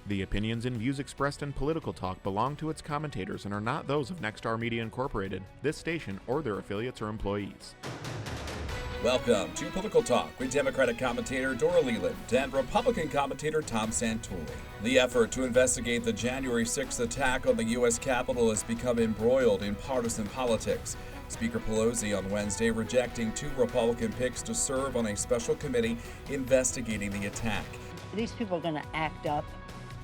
The opinions and views expressed in Political Talk belong to its commentators and are not those of Nexstar Media Incorporated, this station, or their affiliates or employees. Welcome to Political Talk with Democratic commentator Dora Leland and Republican commentator Tom Santulli. The effort to investigate the January 6th attack on the U.S. Capitol has become embroiled in partisan politics. Speaker Pelosi on Wednesday rejecting two Republican picks to serve on a special committee investigating the attack. These people are going to act up,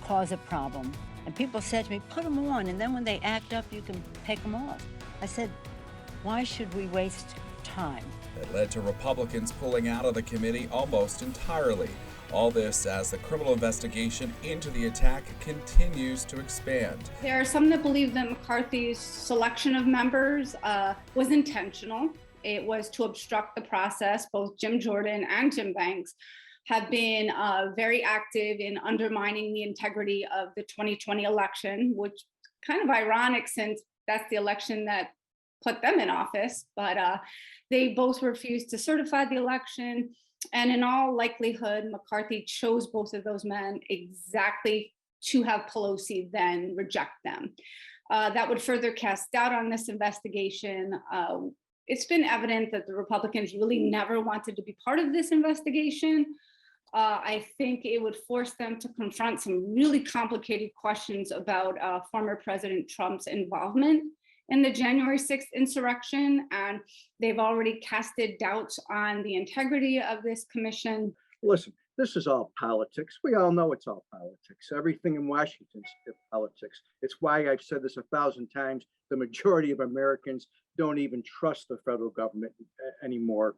cause a problem. And people said to me, put them on, and then when they act up, you can take them off. I said, why should we waste time? That led to Republicans pulling out of the committee almost entirely. All this as the criminal investigation into the attack continues to expand. There are some that believe that McCarthy's selection of members was intentional. It was to obstruct the process. Both Jim Jordan and Jim Banks have been very active in undermining the integrity of the 2020 election, which is kind of ironic since that's the election that put them in office. But they both refused to certify the election. And in all likelihood, McCarthy chose both of those men exactly to have Pelosi then reject them. That would further cast doubt on this investigation. It's been evident that the Republicans really never wanted to be part of this investigation. I think it would force them to confront some really complicated questions about former President Trump's involvement in the January 6th insurrection, and they've already casted doubts on the integrity of this commission. Listen, this is all politics. We all know it's all politics. Everything in Washington is politics. It's why I've said this 1,000 times. The majority of Americans don't even trust the federal government anymore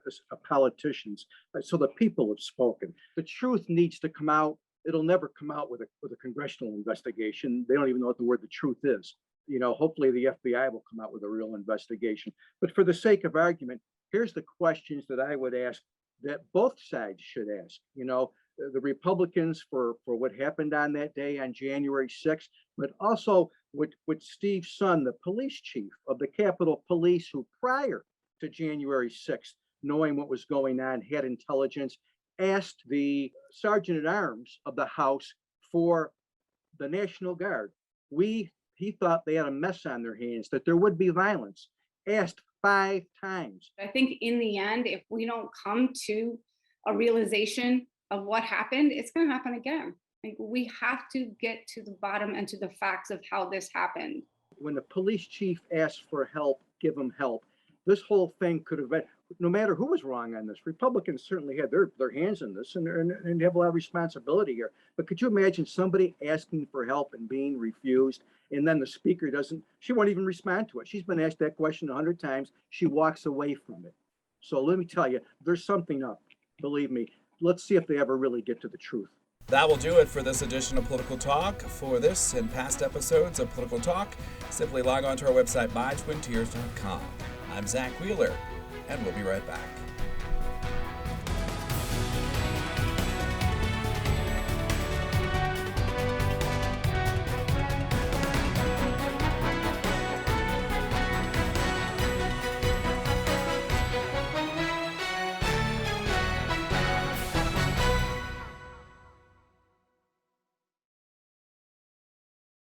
as politicians. So the people have spoken. The truth needs to come out. It'll never come out with a congressional investigation. They don't even know what the word the truth is. You know, hopefully the FBI will come out with a real investigation. But for the sake of argument, here's the questions that I would ask that both sides should ask. You know, the Republicans for what happened on that day on January 6th, but also with Steve Son, the police chief of the Capitol Police, who prior to January 6th, knowing what was going on, had intelligence, asked the Sergeant at Arms of the House for the National Guard. He thought they had a mess on their hands, that there would be violence, asked 5 times. I think in the end, if we don't come to a realization of what happened, it's going to happen again. Like, we have to get to the bottom and to the facts of how this happened. When the police chief asked for help, give him help. This whole thing could have been, no matter who was wrong on this, Republicans certainly had their hands in this and have a lot of responsibility here. But could you imagine somebody asking for help and being refused, and then the speaker she won't even respond to it. She's been asked that question 100 times. She walks away from it. So let me tell you, there's something up. Believe me. Let's see if they ever really get to the truth. That will do it for this edition of Political Talk. For this and past episodes of Political Talk, simply log on to our website, mytwintears.com. I'm Zach Wheeler, and we'll be right back.